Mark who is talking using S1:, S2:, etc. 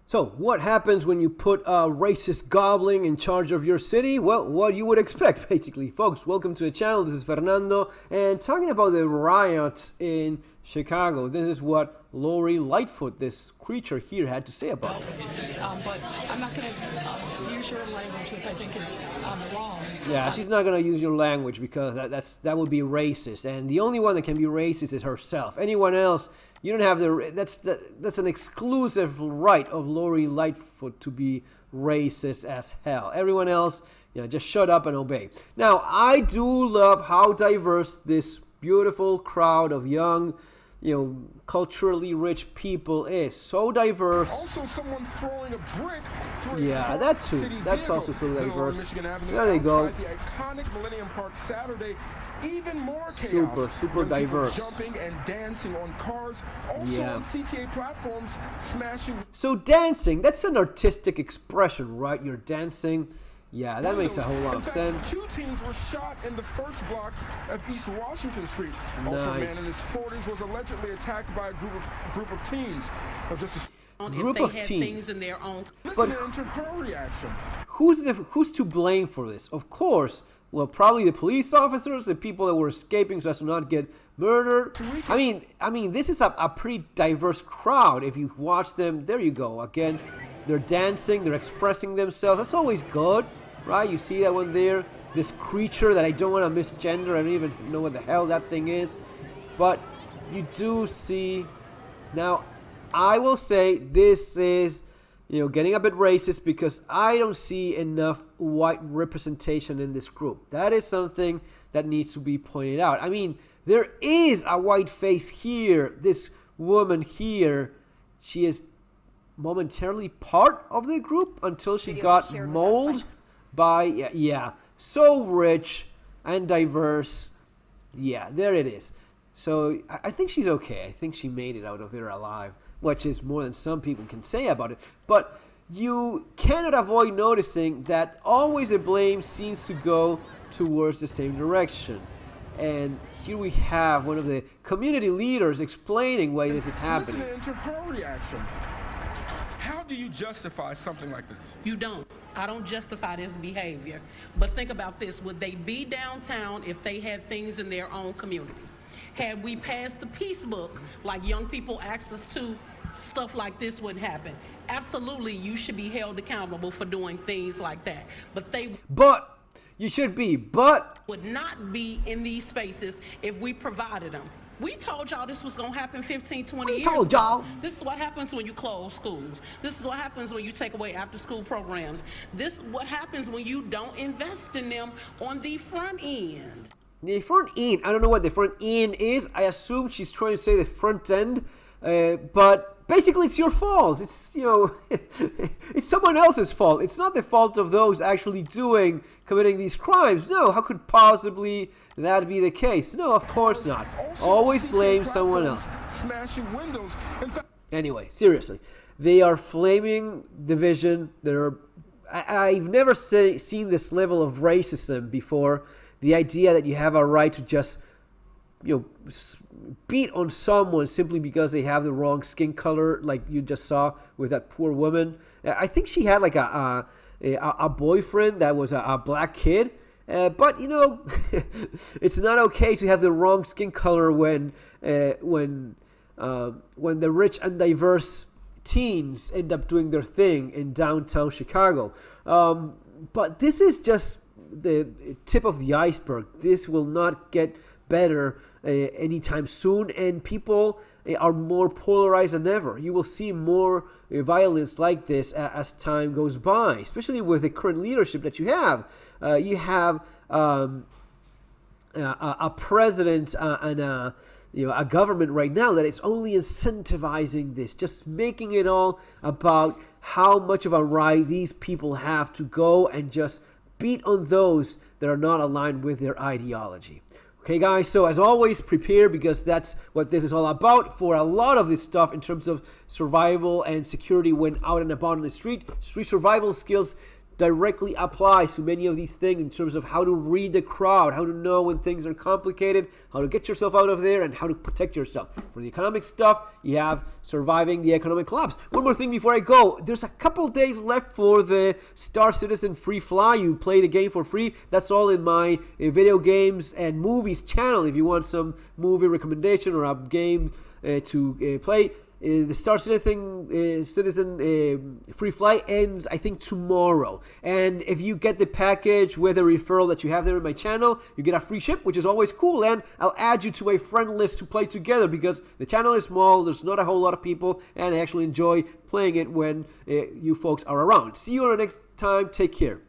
S1: So, what happens when you put a racist goblin in charge of your city? Well, what you would expect, basically. Folks, welcome to the channel. This is Fernando, and talking about the riots in Chicago. This is what Lori Lightfoot, this creature here, had to say about it.
S2: But I'm not going to use your language, which I think is wrong.
S1: Yeah, she's not going to use your language because that would be racist. And the only one that can be racist is herself. Anyone else, you don't have that's an exclusive right of Lori Lightfoot to be racist as hell. Everyone else, just shut up and obey. Now, I do love how diverse this beautiful crowd of young, culturally rich people is. So diverse.
S3: Also, someone throwing a brick through
S1: yeah, that too. That's also so diverse. There they go.
S3: The iconic Millennium Park Saturday. Even more chaos.
S1: Super diverse.
S3: Jumping and dancing on cars. Also on CTA platforms, smashing.
S1: So dancing, that's an artistic expression, right? You're dancing. Yeah, that makes a whole lot of sense.
S3: 2 teens were shot in the first block of East Washington Street.
S1: Nice.
S3: Also, a man in his 40s was allegedly attacked by a group of teens.
S1: Group of teens.
S4: Things in their own.
S3: Listen to her reaction.
S1: Who's to blame for this? Of course, well, probably the police officers, the people that were escaping so as to not get murdered. I mean, this is a pretty diverse crowd. If you watch them, there you go. Again, they're dancing, they're expressing themselves. That's always good, right? You see that one there. This creature that I don't want to misgender. I don't even know what the hell that thing is. But you do see. Now, I will say this is, getting a bit racist because I don't see enough white representation in this group. That is something that needs to be pointed out. I mean, there is a white face here. This woman here, she is momentarily part of the group until she got mauled by, so rich and diverse. Yeah, there it is. So I think she's okay. I think she made it out of there alive, which is more than some people can say about it. But you cannot avoid noticing that always the blame seems to go towards the same direction. And here we have one of the community leaders explaining why this is happening.
S3: Listening to her reaction. How do you justify something like this?
S4: You don't. I don't justify this behavior. But think about this. Would they be downtown if they had things in their own community? Had we passed the peace book, like young people asked us to, stuff like this wouldn't happen. Absolutely, you should be held accountable for doing things like that. But
S1: you should be, but
S4: would not be in these spaces if we provided them. We told y'all this was going to happen 15, 20 years
S1: told y'all.
S4: This is what happens when you close schools. This is what happens when you take away after-school programs. This is what happens when you don't invest in them on the front end.
S1: The front end, I don't know what the front end is. I assume she's trying to say the front end, but basically it's your fault. It's, it's someone else's fault. It's not the fault of those actually committing these crimes. No, how could possibly that be the case? No, of course not. Always blame someone else.
S3: Smashing windows.
S1: Anyway, seriously, they are flaming division. I've never seen this level of racism before. The idea that you have a right to just, beat on someone simply because they have the wrong skin color, like you just saw with that poor woman. I think she had like a boyfriend that was a black kid. But it's not okay to have the wrong skin color when the rich and diverse teens end up doing their thing in downtown Chicago. But this is just the tip of the iceberg. This will not get better anytime soon, and people are more polarized than ever. You will see more violence like this as time goes by, especially with the current leadership that you have. You have a president and a government right now that is only incentivizing this, just making it all about how much of a right these people have to go and just beat on those that are not aligned with their ideology. Okay, guys, so as always, prepare, because that's what this is all about. For a lot of this stuff in terms of survival and security when out and about on the street survival skills directly applies to many of these things in terms of how to read the crowd, how to know when things are complicated, how to get yourself out of there, and how to protect yourself. For the economic stuff, you have Surviving the Economic Collapse. One more thing before I go. There's a couple days left for the Star Citizen Free Fly. You play the game for free. That's all in my video games and movies channel. If you want some movie recommendation or a game to play, the Star Citizen Free Fly ends, I think, tomorrow. And if you get the package with a referral that you have there in my channel, you get a free ship, which is always cool. And I'll add you to my friend list to play together because the channel is small, there's not a whole lot of people, and I actually enjoy playing it when you folks are around. See you on the next time. Take care.